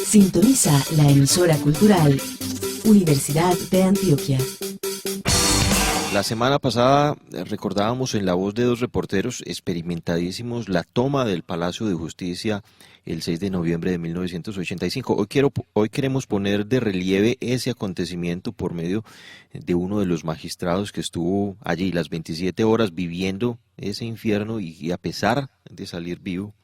Sintoniza la emisora cultural Universidad de Antioquia. La semana pasada recordábamos en la voz de dos reporteros experimentadísimos la toma del Palacio de Justicia el 6 de noviembre de 1985. Hoy queremos poner de relieve ese acontecimiento por medio de uno de los magistrados que estuvo allí las 27 horas viviendo ese infierno y a pesar de salir vivo,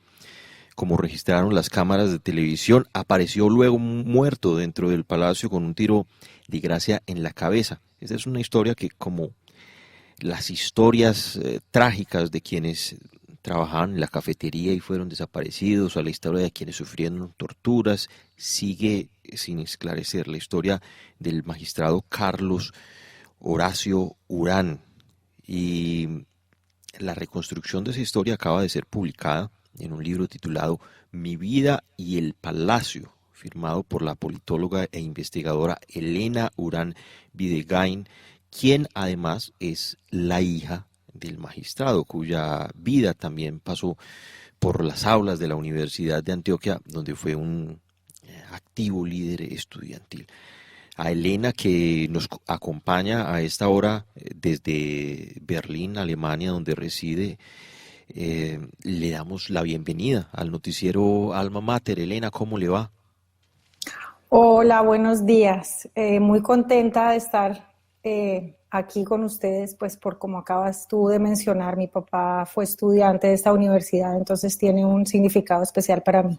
como registraron las cámaras de televisión, apareció luego muerto dentro del palacio con un tiro de gracia en la cabeza. Esta es una historia que, como las historias trágicas de quienes trabajaban en la cafetería y fueron desaparecidos, a la historia de quienes sufrieron torturas, sigue sin esclarecer. La historia del magistrado Carlos Horacio Urán. Y la reconstrucción de esa historia acaba de ser publicada en un libro titulado Mi vida y el Palacio, firmado por la politóloga e investigadora Elena Urán Videgain, quien además es la hija del magistrado, cuya vida también pasó por las aulas de la Universidad de Antioquia, donde fue un activo líder estudiantil. A Elena, que nos acompaña a esta hora desde Berlín, Alemania, donde reside, le damos la bienvenida al noticiero Alma Mater. Elena, ¿cómo le va? Hola, buenos días. Muy contenta de estar aquí con ustedes, pues por como acabas tú de mencionar, mi papá fue estudiante de esta universidad, entonces tiene un significado especial para mí.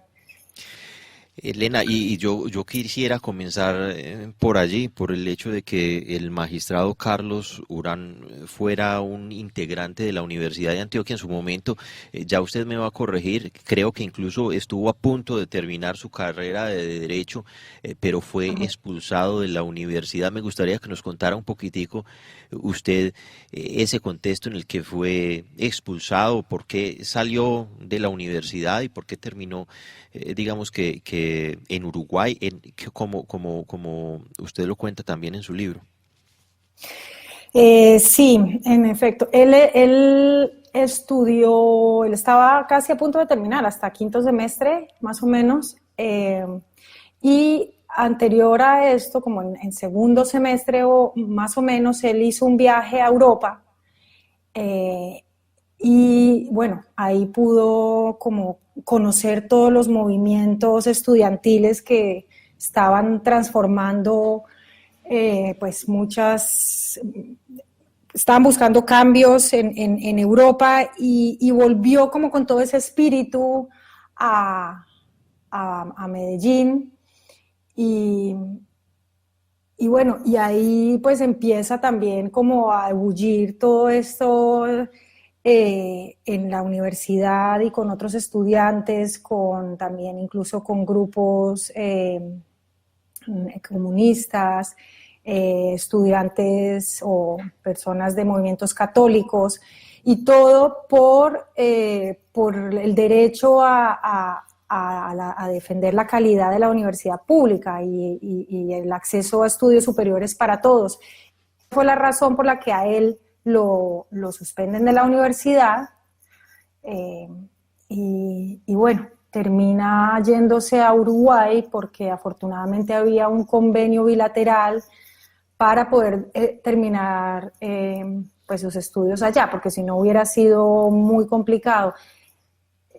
Elena, y yo quisiera comenzar por allí, por el hecho de que el magistrado Carlos Urán fuera un integrante de la Universidad de Antioquia en su momento. Ya usted me va a corregir, creo que incluso estuvo a punto de terminar su carrera de Derecho, pero fue expulsado de la universidad. Me gustaría que nos contara un poquitico usted ese contexto en el que fue expulsado, por qué salió de la universidad y por qué terminó, digamos que en Uruguay, como usted lo cuenta también en su libro. Sí, en efecto. Él estudió, él estaba casi a punto de terminar, hasta quinto semestre, más o menos, y anterior a esto, como en segundo semestre o más o menos, él hizo un viaje a Europa, y bueno, ahí pudo como conocer todos los movimientos estudiantiles que estaban transformando, pues estaban buscando cambios en Europa y volvió como con todo ese espíritu a Medellín y bueno, y ahí pues empieza también como a bullir todo esto en la universidad y con otros estudiantes, también incluso con grupos comunistas, estudiantes o personas de movimientos católicos, y todo por el derecho a defender la calidad de la universidad pública y el acceso a estudios superiores para todos. Fue la razón por la que a él lo suspenden de la universidad, y bueno, termina yéndose a Uruguay porque afortunadamente había un convenio bilateral para poder terminar pues sus estudios allá, porque si no hubiera sido muy complicado.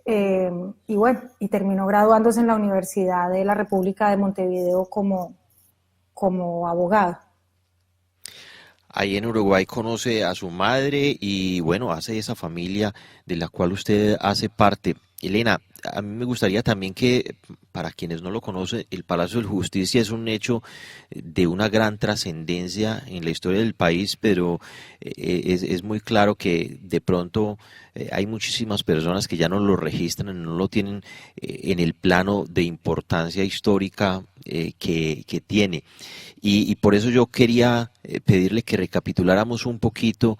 Y bueno, y terminó graduándose en la Universidad de la República de Montevideo como abogado. Ahí en Uruguay conoce a su madre y bueno, hace esa familia de la cual usted hace parte. Elena, a mí me gustaría también que, para quienes no lo conocen, el Palacio de Justicia es un hecho de una gran trascendencia en la historia del país, pero es muy claro que de pronto hay muchísimas personas que ya no lo registran, no lo tienen en el plano de importancia histórica que tiene. Y por eso yo quería pedirle que recapituláramos un poquito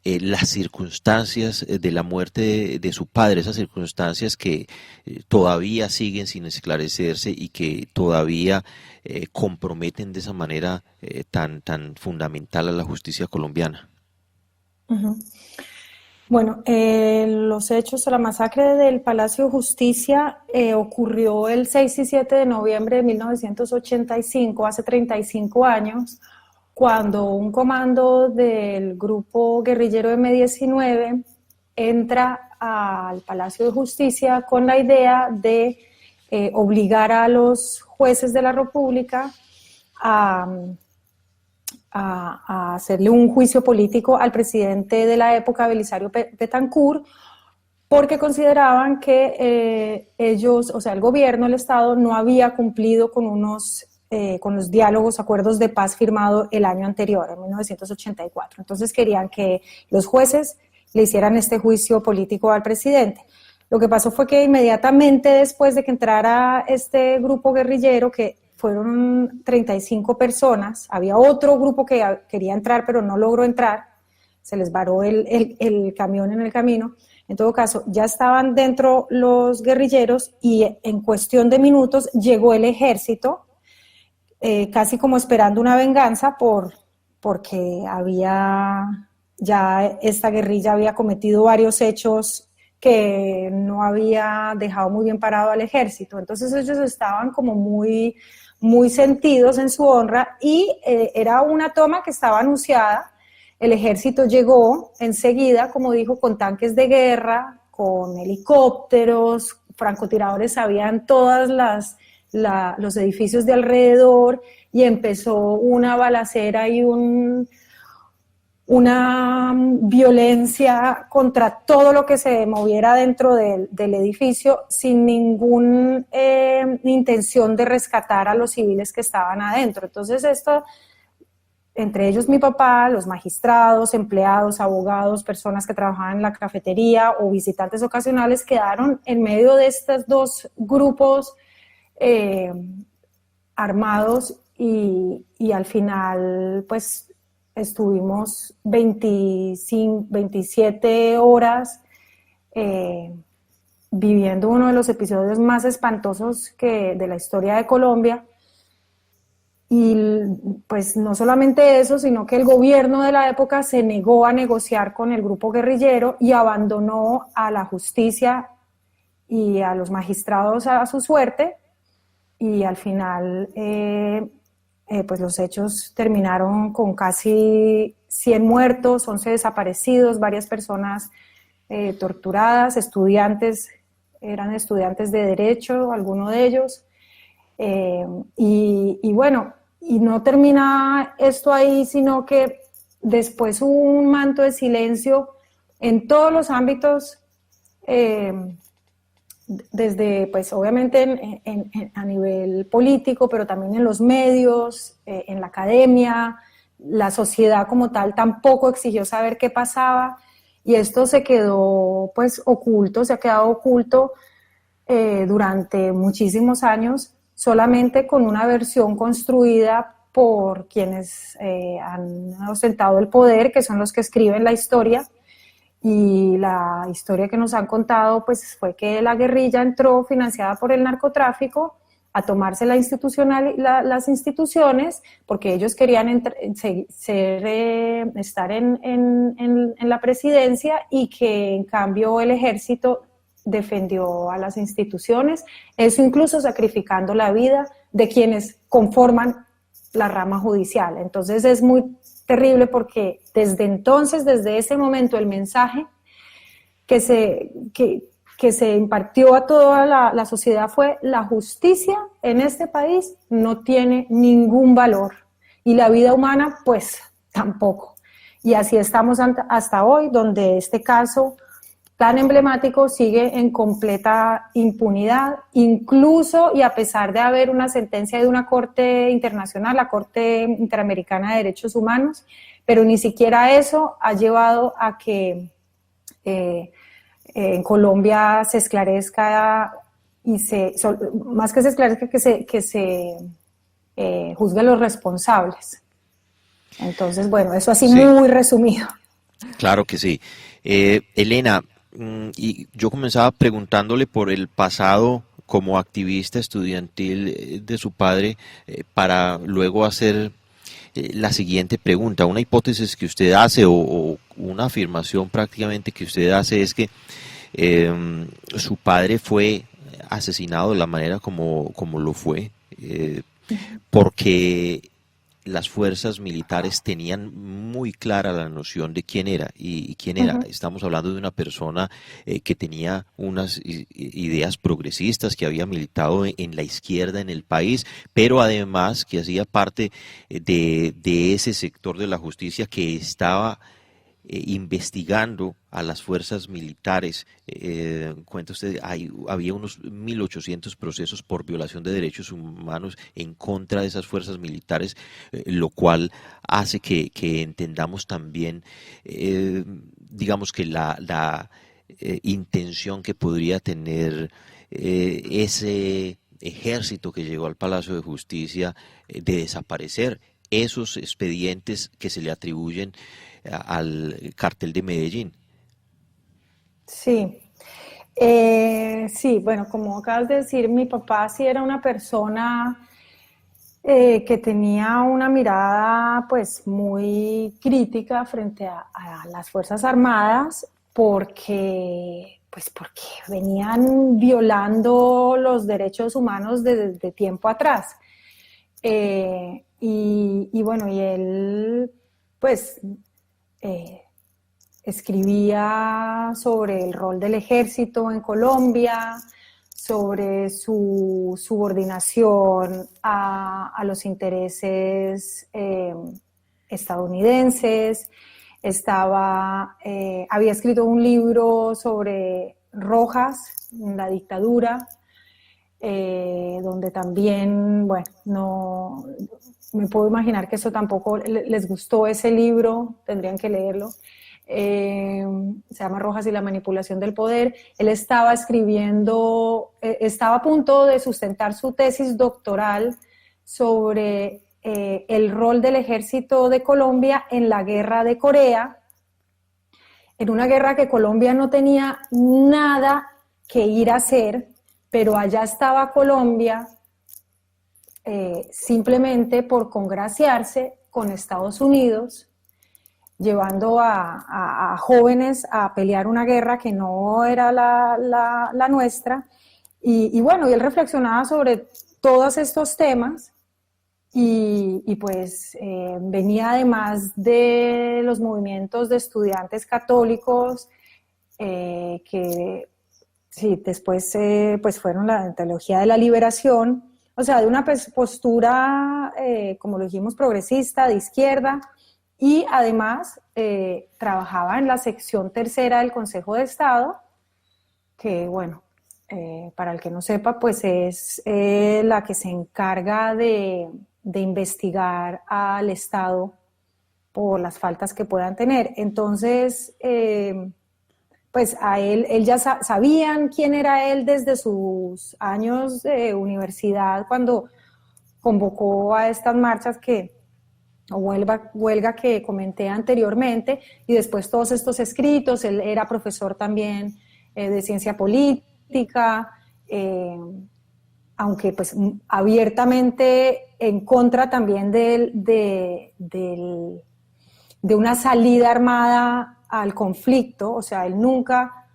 las circunstancias de la muerte de su padre, esas circunstancias que todavía siguen sin esclarecerse y que todavía comprometen de esa manera tan fundamental a la justicia colombiana. Uh-huh. Bueno, los hechos o la masacre del Palacio de Justicia ocurrió el 6 y 7 de noviembre de 1985, hace 35 años, cuando un comando del grupo guerrillero M-19 entra al Palacio de Justicia con la idea de obligar a los jueces de la República a hacerle un juicio político al presidente de la época, Belisario Betancur, porque consideraban que ellos, o sea, el gobierno, el Estado, no había cumplido con los diálogos, acuerdos de paz firmados el año anterior, en 1984. Entonces querían que los jueces le hicieran este juicio político al presidente. Lo que pasó fue que inmediatamente después de que entrara este grupo guerrillero, que fueron 35 personas, había otro grupo que quería entrar pero no logró entrar, se les varó el camión en el camino. En todo caso, ya estaban dentro los guerrilleros y en cuestión de minutos llegó el ejército, casi como esperando una venganza porque ya esta guerrilla había cometido varios hechos que no había dejado muy bien parado al ejército. Entonces ellos estaban como muy sentidos en su honra y era una toma que estaba anunciada. El ejército llegó enseguida, como dijo, con tanques de guerra, con helicópteros, francotiradores habían todas los edificios de alrededor y empezó una balacera y una violencia contra todo lo que se moviera dentro del edificio sin ninguna intención de rescatar a los civiles que estaban adentro. Entonces esto, entre ellos mi papá, los magistrados, empleados, abogados, personas que trabajaban en la cafetería o visitantes ocasionales quedaron en medio de estos dos grupos armados y al final pues estuvimos 27 horas viviendo uno de los episodios más espantosos de la historia de Colombia. Y pues no solamente eso, sino que el gobierno de la época se negó a negociar con el grupo guerrillero y abandonó a la justicia y a los magistrados a su suerte, y al final pues los hechos terminaron con casi 100 muertos, 11 desaparecidos, varias personas torturadas, eran estudiantes de derecho, algunos de ellos, y bueno, y no termina esto ahí, sino que después hubo un manto de silencio en todos los ámbitos, desde, pues obviamente a nivel político, pero también en los medios, en la academia. La sociedad como tal tampoco exigió saber qué pasaba, y esto se quedó pues oculto, se ha quedado oculto durante muchísimos años, solamente con una versión construida por quienes han ostentado el poder, que son los que escriben la historia. Y la historia que nos han contado pues fue que la guerrilla entró financiada por el narcotráfico a tomarse las instituciones, porque ellos querían estar en la presidencia, y que en cambio el ejército defendió a las instituciones, eso incluso sacrificando la vida de quienes conforman la rama judicial. Entonces es muy terrible, porque desde entonces, desde ese momento, el mensaje que se impartió a toda la sociedad fue: la justicia en este país no tiene ningún valor, y la vida humana pues tampoco. Y así estamos hasta hoy, donde este caso tan emblemático sigue en completa impunidad, incluso y a pesar de haber una sentencia de una corte internacional, la Corte Interamericana de Derechos Humanos, pero ni siquiera eso ha llevado a que en Colombia se esclarezca más que se esclarezca, que se juzgue a los responsables. Entonces, bueno, eso así sí, muy resumido. Claro que sí. Elena, y yo comenzaba preguntándole por el pasado como activista estudiantil de su padre, para luego hacer la siguiente pregunta. Una hipótesis que usted hace o una afirmación prácticamente que usted hace es que su padre fue asesinado de la manera como lo fue, porque las fuerzas militares tenían muy clara la noción de quién era y quién era. Estamos hablando de una persona que tenía unas ideas progresistas, que había militado en la izquierda en el país, pero además que hacía parte de ese sector de la justicia que estaba investigando a las fuerzas militares. Cuenta usted, había unos 1.800 procesos por violación de derechos humanos en contra de esas fuerzas militares, lo cual hace que entendamos también, digamos que la intención que podría tener ese ejército que llegó al Palacio de Justicia de desaparecer esos expedientes que se le atribuyen al cartel de Medellín. Sí, sí, bueno, como acabas de decir, mi papá sí era una persona que tenía una mirada pues muy crítica frente a las Fuerzas Armadas porque venían violando los derechos humanos desde tiempo atrás. Y bueno, y él pues escribía sobre el rol del ejército en Colombia, sobre su subordinación a los intereses estadounidenses. Había escrito un libro sobre Rojas, la dictadura, donde también, bueno, no me puedo imaginar que eso tampoco les gustó ese libro, tendrían que leerlo. Se llama Rojas y la manipulación del poder. Él estaba escribiendo, estaba a punto de sustentar su tesis doctoral sobre el rol del ejército de Colombia en la guerra de Corea, en una guerra que Colombia no tenía nada que ir a hacer, pero allá estaba Colombia simplemente por congraciarse con Estados Unidos, llevando a jóvenes a pelear una guerra que no era la nuestra. Y bueno, y él reflexionaba sobre todos estos temas y pues venía además de los movimientos de estudiantes católicos que sí, después pues fueron la teología de la liberación, o sea, de una postura, como lo dijimos, progresista, de izquierda, y además trabajaba en la sección tercera del Consejo de Estado, que bueno, para el que no sepa, pues es la que se encarga de investigar al Estado por las faltas que puedan tener. Entonces, pues a él ya sabían quién era él desde sus años de universidad, cuando convocó a estas marchas o huelga que comenté anteriormente, y después todos estos escritos. Él era profesor también de ciencia política, aunque pues abiertamente en contra también de una salida armada al conflicto. O sea, él nunca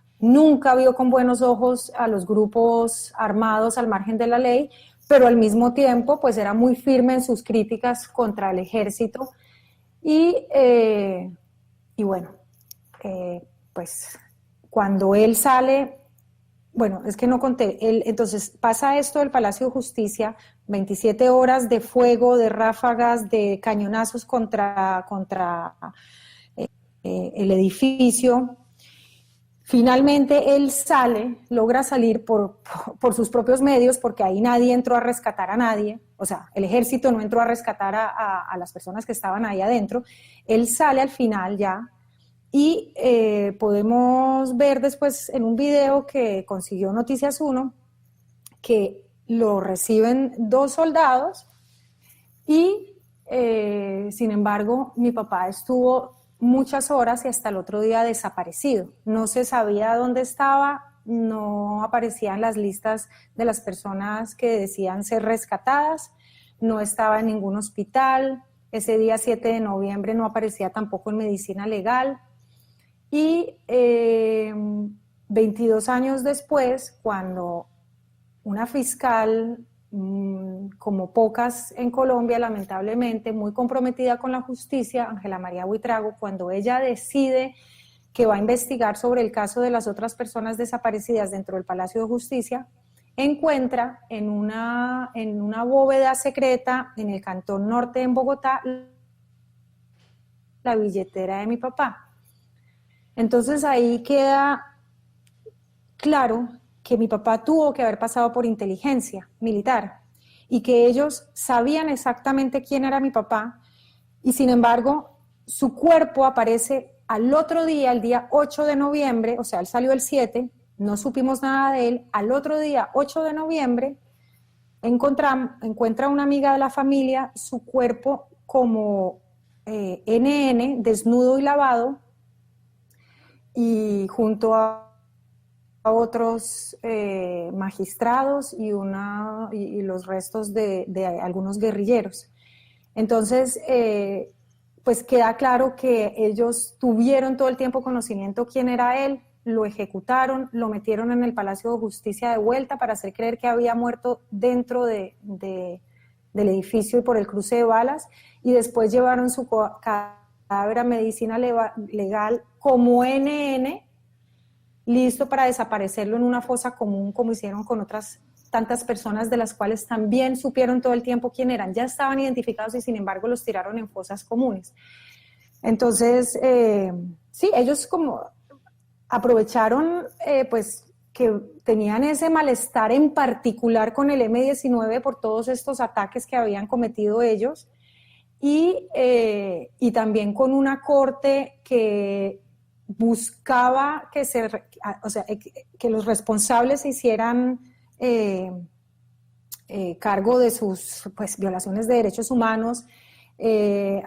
vio con buenos ojos a los grupos armados al margen de la ley, pero al mismo tiempo pues era muy firme en sus críticas contra el ejército. Y bueno, pues cuando él sale, bueno, es que no conté, entonces pasa esto del Palacio de Justicia, 27 horas de fuego, de ráfagas, de cañonazos contra el edificio. Finalmente él logra salir por sus propios medios, porque ahí nadie entró a rescatar a nadie, o sea, el ejército no entró a rescatar a las personas que estaban ahí adentro. Él sale al final ya, y podemos ver después en un video que consiguió Noticias 1, que lo reciben 2 soldados y sin embargo mi papá estuvo muchas horas y hasta el otro día desaparecido. No se sabía dónde estaba, no aparecía en las listas de las personas que decían ser rescatadas, no estaba en ningún hospital, ese día 7 de noviembre no aparecía tampoco en medicina legal. Y 22 años después, cuando una fiscal, como pocas en Colombia, lamentablemente, muy comprometida con la justicia, Ángela María Buitrago, cuando ella decide que va a investigar sobre el caso de las otras personas desaparecidas dentro del Palacio de Justicia, encuentra en una bóveda secreta en el Cantón Norte en Bogotá la billetera de mi papá. Entonces ahí queda claro que mi papá tuvo que haber pasado por inteligencia militar y que ellos sabían exactamente quién era mi papá, y sin embargo su cuerpo aparece al otro día, el día 8 de noviembre, o sea, él salió el 7, no supimos nada de él, al otro día, 8 de noviembre, encuentra una amiga de la familia su cuerpo como NN, desnudo y lavado, y junto a otros magistrados y los restos de algunos guerrilleros. Entonces, pues queda claro que ellos tuvieron todo el tiempo conocimiento quién era él, lo ejecutaron, lo metieron en el Palacio de Justicia de vuelta para hacer creer que había muerto dentro del edificio y por el cruce de balas, y después llevaron su cadáver a medicina legal como NN, listo para desaparecerlo en una fosa común, como hicieron con otras tantas personas de las cuales también supieron todo el tiempo quién eran, ya estaban identificados y sin embargo los tiraron en fosas comunes. Entonces, sí, ellos como aprovecharon pues que tenían ese malestar en particular con el M-19 por todos estos ataques que habían cometido ellos, y también con una corte que buscaba que los responsables se hicieran cargo de sus pues, violaciones de derechos humanos. Ese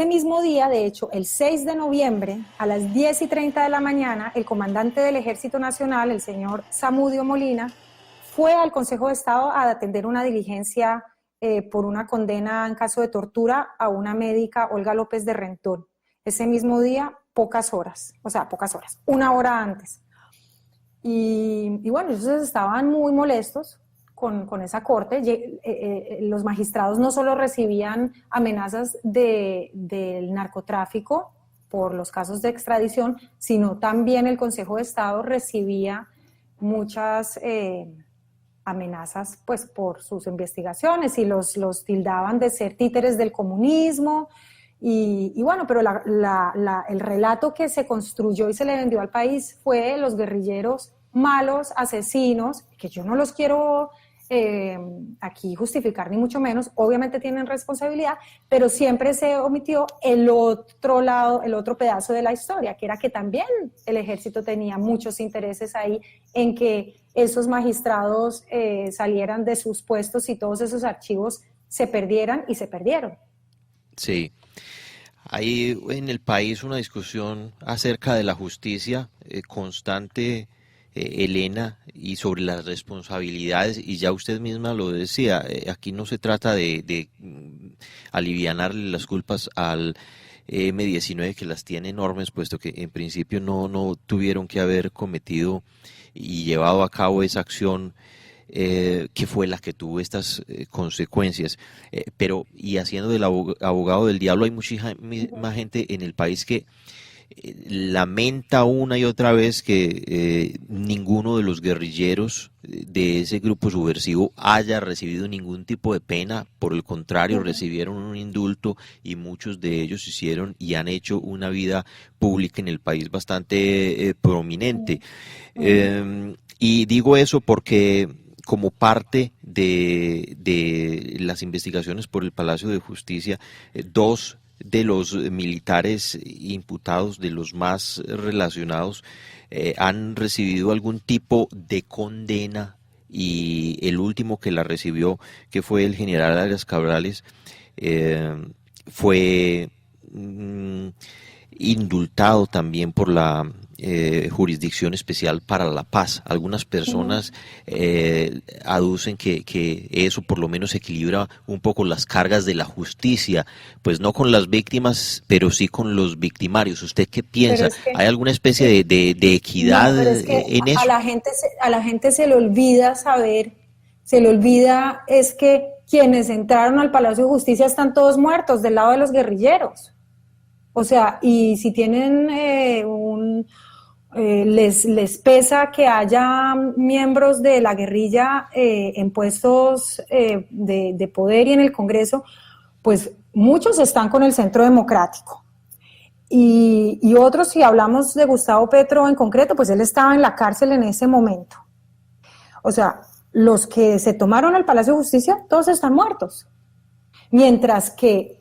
mismo día, de hecho, el 6 de noviembre, a las 10:30 de la mañana, el comandante del Ejército Nacional, el señor Zamudio Molina, fue al Consejo de Estado a atender una diligencia por una condena en caso de tortura a una médica, Olga López de Rentón. Ese mismo día, pocas horas, una hora antes. Y bueno, ellos estaban muy molestos con esa corte. Los magistrados no solo recibían amenazas del narcotráfico por los casos de extradición, sino también el Consejo de Estado recibía muchas amenazas pues, por sus investigaciones, y los tildaban de ser títeres del comunismo. Y bueno, pero el relato que se construyó y se le vendió al país fue los guerrilleros malos, asesinos, que yo no los quiero aquí justificar ni mucho menos, obviamente tienen responsabilidad, pero siempre se omitió el otro lado, el otro pedazo de la historia, que era que también el ejército tenía muchos intereses ahí en que esos magistrados salieran de sus puestos y todos esos archivos se perdieran, y se perdieron. Sí. Hay en el país una discusión acerca de la justicia constante, Elena, y sobre las responsabilidades, y ya usted misma lo decía, aquí no se trata de alivianarle las culpas al M-19, que las tiene enormes, puesto que en principio no tuvieron que haber cometido y llevado a cabo esa acción que fue la que tuvo estas consecuencias. Pero, y haciendo del abogado del diablo, hay muchísima gente en el país que lamenta una y otra vez que ninguno de los guerrilleros de ese grupo subversivo haya recibido ningún tipo de pena. Por el contrario, recibieron un indulto, y muchos de ellos hicieron y han hecho una vida pública en el país bastante prominente. Y digo eso porque, como parte de las investigaciones por el Palacio de Justicia, dos de los militares imputados, de los más relacionados, han recibido algún tipo de condena, y el último que la recibió, que fue el general Arias Cabrales, fue indultado también por la jurisdicción especial para la paz. Algunas personas aducen que eso por lo menos equilibra un poco las cargas de la justicia, pues no con las víctimas, pero sí con los victimarios. ¿Usted qué piensa? ¿Hay alguna especie de equidad en eso? A la gente se le olvida es que quienes entraron al Palacio de Justicia están todos muertos del lado de los guerrilleros. O sea, y si tienen les pesa que haya miembros de la guerrilla en puestos de poder y en el Congreso, pues muchos están con el Centro Democrático. Y otros, si hablamos de Gustavo Petro en concreto, pues él estaba en la cárcel en ese momento. O sea, los que se tomaron el Palacio de Justicia, todos están muertos. Mientras que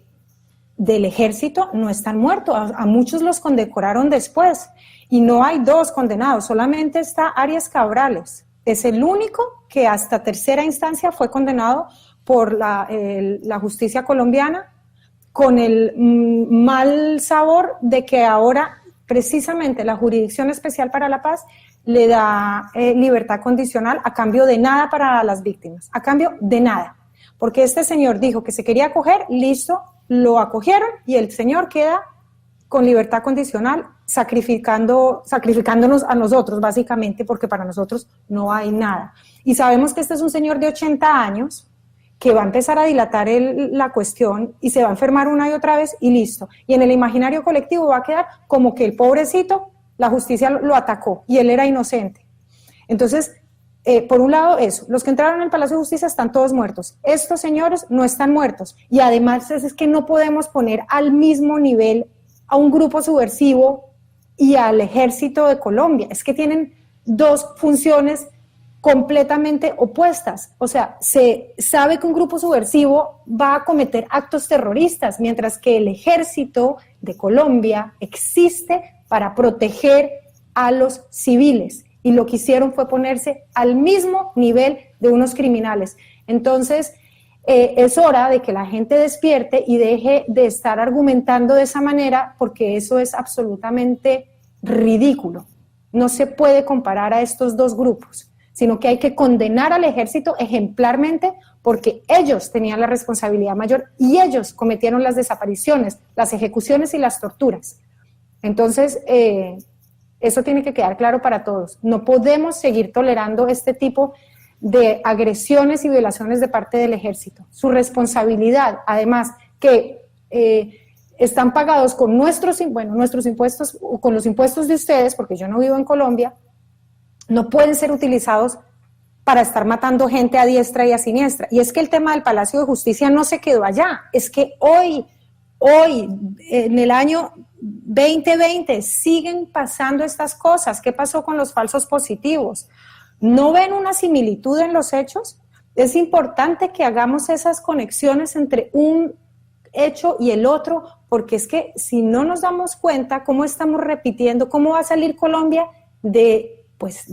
del ejército no están muertos, a muchos los condecoraron después. Y no hay 2 condenados, solamente está Arias Cabrales. Es el único que hasta tercera instancia fue condenado por la justicia colombiana, con el mal sabor de que ahora precisamente la Jurisdicción Especial para la Paz le da libertad condicional a cambio de nada para las víctimas, a cambio de nada. Porque este señor dijo que se quería acoger, listo, lo acogieron y el señor queda con libertad condicional, sacrificándonos a nosotros básicamente, porque para nosotros no hay nada. Y sabemos que este es un señor de 80 años que va a empezar a dilatar la cuestión y se va a enfermar una y otra vez y listo. Y en el imaginario colectivo va a quedar como que el pobrecito, la justicia lo atacó y él era inocente. Entonces, por un lado eso, los que entraron al Palacio de Justicia están todos muertos. Estos señores no están muertos. Y además es que no podemos poner al mismo nivel a un grupo subversivo y al ejército de Colombia. Es que tienen 2 funciones completamente opuestas. O sea, se sabe que un grupo subversivo va a cometer actos terroristas, mientras que el ejército de Colombia existe para proteger a los civiles. Y lo que hicieron fue ponerse al mismo nivel de unos criminales. Entonces, es hora de que la gente despierte y deje de estar argumentando de esa manera, porque eso es absolutamente ridículo. No se puede comparar a estos 2 grupos, sino que hay que condenar al ejército ejemplarmente porque ellos tenían la responsabilidad mayor y ellos cometieron las desapariciones, las ejecuciones y las torturas. Entonces, eso tiene que quedar claro para todos. No podemos seguir tolerando este tipo de agresiones y violaciones de parte del ejército. Su responsabilidad, además, que están pagados con nuestros impuestos o con los impuestos de ustedes, porque yo no vivo en Colombia, no pueden ser utilizados para estar matando gente a diestra y a siniestra. Y es que el tema del Palacio de Justicia no se quedó allá, es que hoy, en el año 2020, siguen pasando estas cosas. ¿Qué pasó con los falsos positivos? ¿No ven una similitud en los hechos? Es importante que hagamos esas conexiones entre un hecho y el otro, porque es que si no nos damos cuenta cómo estamos repitiendo, cómo va a salir Colombia de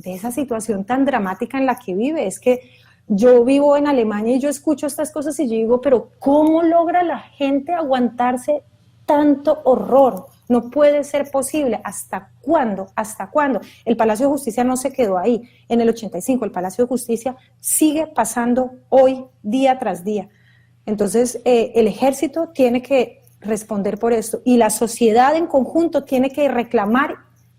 esa situación tan dramática en la que vive. Es que yo vivo en Alemania y yo escucho estas cosas y yo digo, pero ¿cómo logra la gente aguantarse tanto horror? No puede ser posible. ¿Hasta cuándo? ¿Hasta cuándo? El Palacio de Justicia no se quedó ahí. En el 85 el Palacio de Justicia sigue pasando hoy, día tras día. Entonces, el ejército tiene que responder por esto y la sociedad en conjunto tiene que reclamar,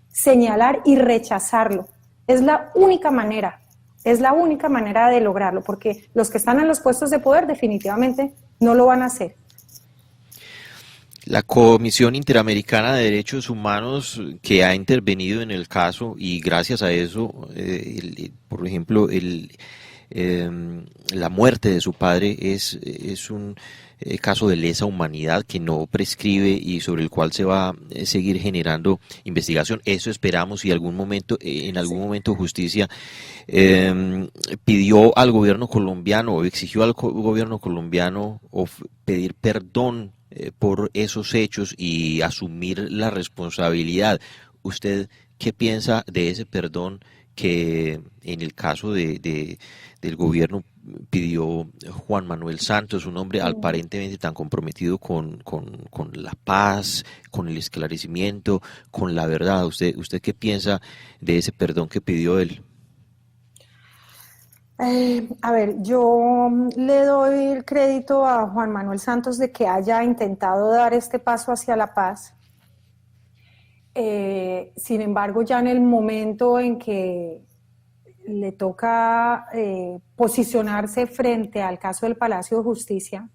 señalar y rechazarlo. Es la única manera de lograrlo, porque los que están en los puestos de poder definitivamente no lo van a hacer. La Comisión Interamericana de Derechos Humanos que ha intervenido en el caso y gracias a eso, por ejemplo, la muerte de su padre es un caso de lesa humanidad que no prescribe y sobre el cual se va a seguir generando investigación. Eso esperamos y en algún momento justicia pidió al gobierno colombiano o exigió al gobierno colombiano pedir perdón por esos hechos y asumir la responsabilidad. ¿Usted qué piensa de ese perdón que en el caso del gobierno pidió Juan Manuel Santos, un hombre aparentemente tan comprometido con la paz, con el esclarecimiento, con la verdad. ¿Usted qué piensa de ese perdón que pidió él? A ver, yo le doy el crédito a Juan Manuel Santos de que haya intentado dar este paso hacia la paz. Sin embargo, ya en el momento en que le toca posicionarse frente al caso del Palacio de Justicia,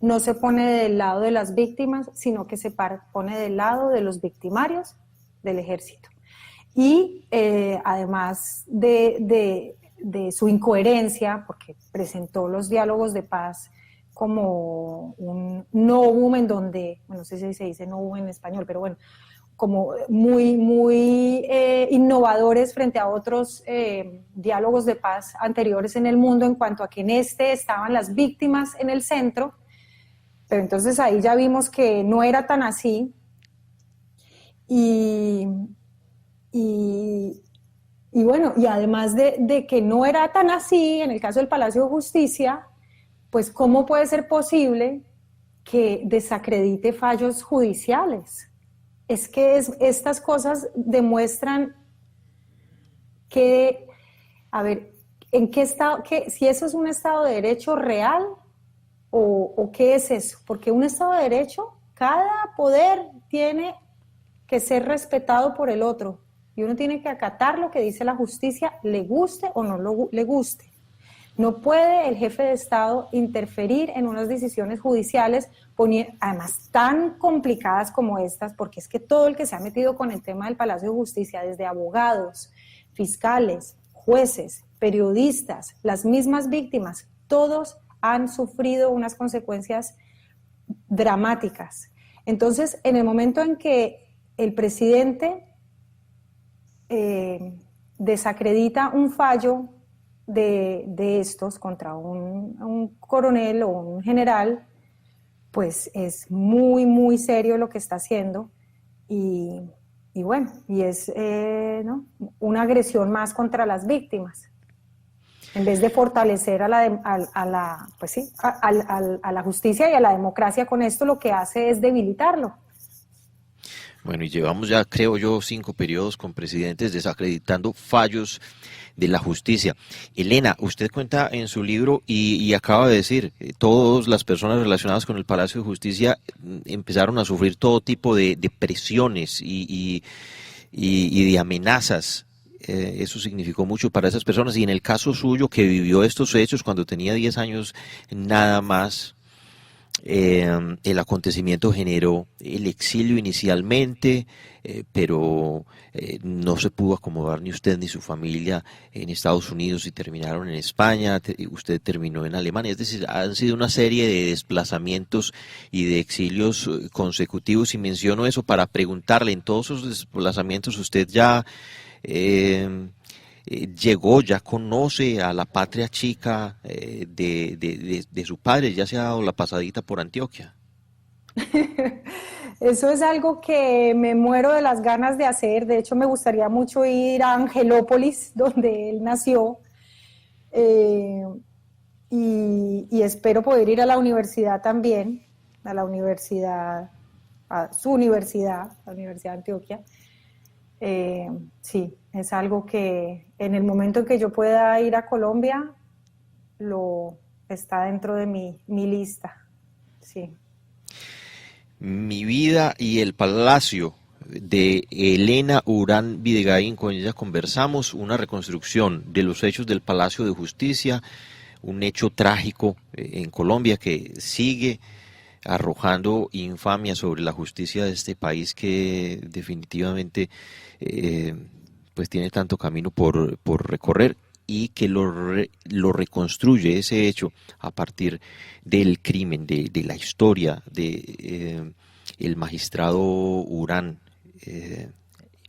no se pone del lado de las víctimas, sino que se pone del lado de los victimarios del ejército. Y además de su incoherencia, porque presentó los diálogos de paz como un novum en donde, bueno, no sé si se dice novum en español, pero bueno, como muy innovadores frente a otros diálogos de paz anteriores en el mundo, en cuanto a que en este estaban las víctimas en el centro, pero entonces ahí ya vimos que no era tan así, y bueno, y además de que no era tan así, en el caso del Palacio de Justicia, pues ¿cómo puede ser posible que desacredite fallos judiciales? Es que estas cosas demuestran que, a ver, ¿en qué estado, si eso es un Estado de Derecho real o qué es eso? Porque un Estado de Derecho, cada poder tiene que ser respetado por el otro y uno tiene que acatar lo que dice la justicia, le guste o no le guste. No puede el jefe de Estado interferir en unas decisiones judiciales, además tan complicadas como estas, porque es que todo el que se ha metido con el tema del Palacio de Justicia, desde abogados, fiscales, jueces, periodistas, las mismas víctimas, todos han sufrido unas consecuencias dramáticas. Entonces, en el momento en que el presidente desacredita un fallo de estos contra un coronel o un general, pues es muy serio lo que está haciendo y bueno, y es ¿no? una agresión más contra las víctimas. En vez de fortalecer a la justicia y a la democracia, con esto lo que hace es debilitarlo. Bueno, y llevamos ya, creo yo, 5 periodos con presidentes desacreditando fallos de la justicia. Elena, usted cuenta en su libro y acaba de decir, todas las personas relacionadas con el Palacio de Justicia empezaron a sufrir todo tipo de presiones y de amenazas. Eso significó mucho para esas personas. Y en el caso suyo, que vivió estos hechos cuando tenía 10 años nada más, el acontecimiento generó el exilio inicialmente, pero no se pudo acomodar ni usted ni su familia en Estados Unidos y terminaron en España, usted terminó en Alemania. Es decir, han sido una serie de desplazamientos y de exilios consecutivos, y menciono eso para preguntarle, en todos esos desplazamientos usted ya llegó, ya conoce a la patria chica de su padre, ya se ha dado la pasadita por Antioquia. Eso es algo que me muero de las ganas de hacer. De hecho, me gustaría mucho ir a Angelópolis, donde él nació, y espero poder ir a la universidad también, a su universidad, la Universidad de Antioquia. Sí, es algo que en el momento en que yo pueda ir a Colombia, está dentro de mi lista, sí. Mi vida y el palacio, de Elena Urán Videgaín, con ella conversamos, una reconstrucción de los hechos del Palacio de Justicia, un hecho trágico en Colombia que sigue arrojando infamia sobre la justicia de este país, que definitivamente pues tiene tanto camino por recorrer, y que lo reconstruye ese hecho a partir del crimen, de la historia de el magistrado Urán,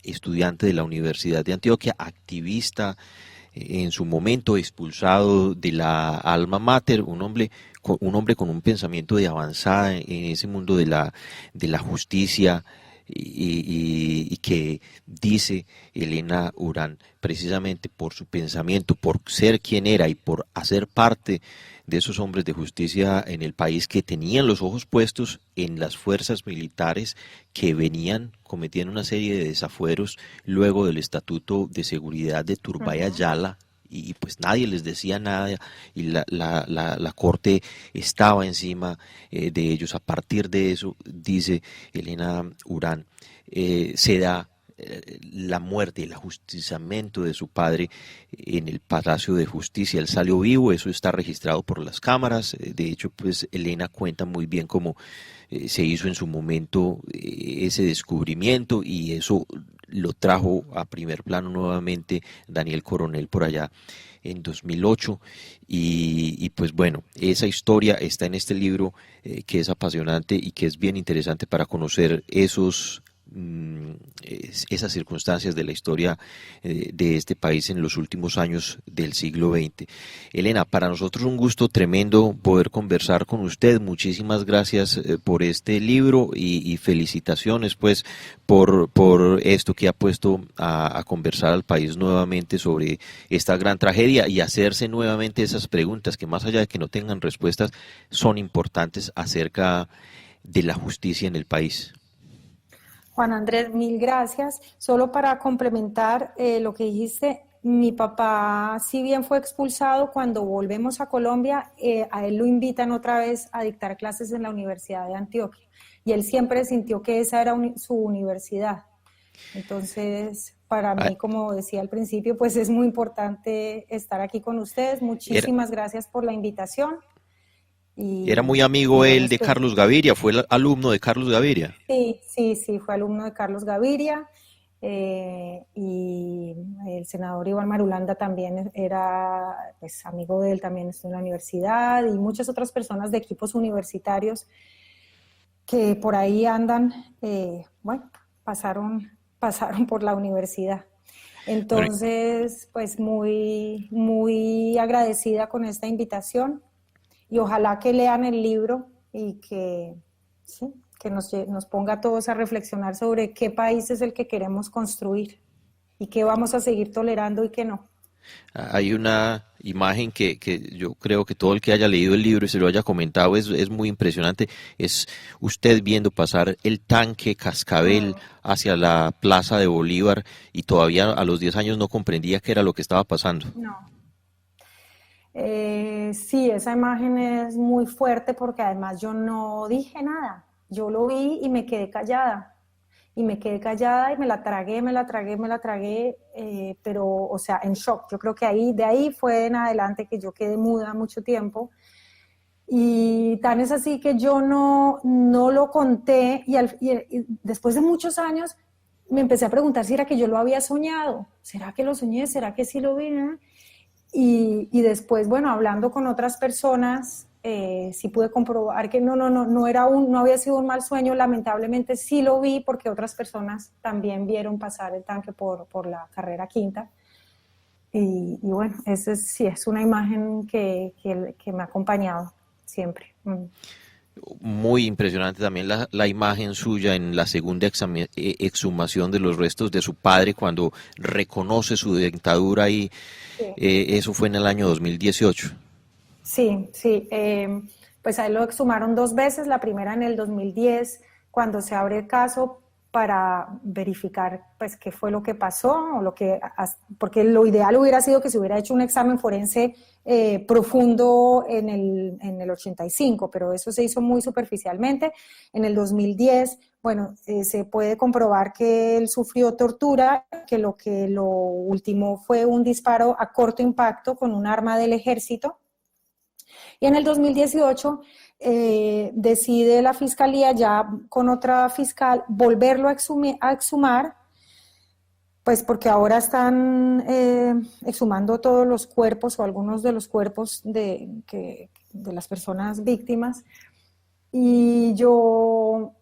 estudiante de la Universidad de Antioquia, activista, en su momento expulsado de la alma mater, un hombre con un pensamiento de avanzada en ese mundo de la justicia, y que dice Elena Urán, precisamente por su pensamiento, por ser quien era y por hacer parte de esos hombres de justicia en el país que tenían los ojos puestos en las fuerzas militares que venían cometiendo una serie de desafueros luego del Estatuto de Seguridad de Turbay Ayala, y pues nadie les decía nada y la corte estaba encima de ellos. A partir de eso, dice Elena Urán, se da la muerte, el ajusticiamiento de su padre en el Palacio de Justicia. Él salió vivo, eso está registrado por las cámaras. De hecho, pues Elena cuenta muy bien cómo se hizo en su momento ese descubrimiento, y eso lo trajo a primer plano nuevamente Daniel Coronel por allá en 2008, y pues bueno, esa historia está en este libro que es apasionante y que es bien interesante para conocer esas circunstancias de la historia de este país en los últimos años del siglo XX. Elena, para nosotros un gusto tremendo poder conversar con usted. Muchísimas gracias por este libro y felicitaciones pues por esto que ha puesto a conversar al país nuevamente sobre esta gran tragedia y hacerse nuevamente esas preguntas que, más allá de que no tengan respuestas, son importantes acerca de la justicia en el país. Juan Andrés, mil gracias. Solo para complementar lo que dijiste, mi papá, si bien fue expulsado, cuando volvemos a Colombia, a él lo invitan otra vez a dictar clases en la Universidad de Antioquia. Y él siempre sintió que esa era su universidad. Entonces, para mí, como decía al principio, pues es muy importante estar aquí con ustedes. Muchísimas gracias por la invitación. Era muy amigo bueno, él de Carlos Gaviria, fue el alumno de Carlos Gaviria. Sí, fue alumno de Carlos Gaviria, y el senador Iván Marulanda también era pues, amigo de él, también estuvo en la universidad, y muchas otras personas de equipos universitarios que por ahí andan, bueno, pasaron por la universidad. Entonces, pues muy agradecida con esta invitación. Y ojalá que lean el libro y que nos ponga a todos a reflexionar sobre qué país es el que queremos construir y qué vamos a seguir tolerando y qué no. Hay una imagen que yo creo que todo el que haya leído el libro y se lo haya comentado es muy impresionante. Es usted viendo pasar el tanque Cascabel hacia la Plaza de Bolívar, y todavía a los 10 años no comprendía qué era lo que estaba pasando. No. Sí, esa imagen es muy fuerte porque además yo no dije nada. Yo lo vi y me quedé callada. Y me quedé callada y me la tragué, pero, o sea, en shock. Yo creo que de ahí fue en adelante que yo quedé muda mucho tiempo. Y tan es así que yo no lo conté, y después de muchos años me empecé a preguntar si era que yo lo había soñado. ¿Será que lo soñé? ¿Será que sí lo vi? Y después, bueno, hablando con otras personas, sí pude comprobar que no había sido un mal sueño. Lamentablemente sí lo vi porque otras personas también vieron pasar el tanque por la carrera quinta. Y bueno, sí es una imagen que me ha acompañado siempre. Muy impresionante también la imagen suya en la segunda exhumación de los restos de su padre, cuando reconoce su dentadura, y Sí. eso fue en el año 2018. Sí. Pues a él lo exhumaron 2 veces, la primera en el 2010, cuando se abre el caso para verificar pues qué fue lo que pasó, porque lo ideal hubiera sido que se hubiera hecho un examen forense profundo en el 85, pero eso se hizo muy superficialmente. En el 2010, bueno, se puede comprobar que él sufrió tortura, que lo último fue un disparo a corto impacto con un arma del ejército. Y en el 2018 decide la fiscalía, ya con otra fiscal, volverlo a exhumar, pues porque ahora están exhumando todos los cuerpos o algunos de los cuerpos de las personas víctimas. Y yo,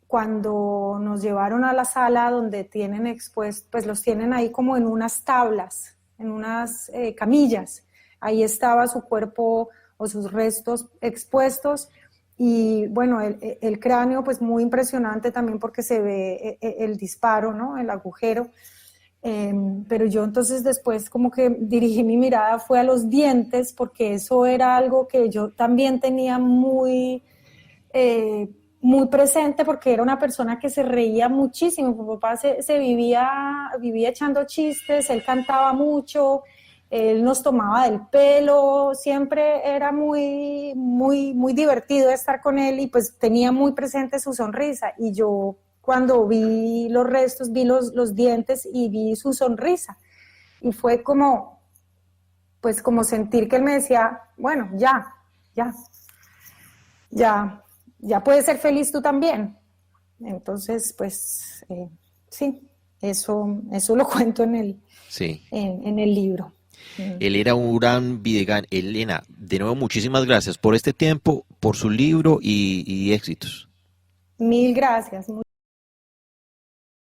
cuando nos llevaron a la sala donde tienen expuestos, pues los tienen ahí como en unas tablas, en unas camillas. Ahí estaba su cuerpo o sus restos expuestos, Y bueno, el cráneo pues muy impresionante también porque se ve el disparo, ¿no? El agujero. Pero yo entonces después como que dirigí mi mirada fue a los dientes porque eso era algo que yo también tenía muy presente porque era una persona que se reía muchísimo. Mi papá se vivía echando chistes, él cantaba mucho, él nos tomaba del pelo, siempre era muy divertido estar con él y pues tenía muy presente su sonrisa. Y yo cuando vi los restos, vi los dientes y vi su sonrisa. Y fue como, pues como sentir que él me decía, bueno, ya puedes ser feliz tú también. Entonces, pues sí, eso lo cuento Sí. en el libro. Él era un gran Videgain. Elena, de nuevo, muchísimas gracias por este tiempo, por su libro y éxitos. Mil gracias.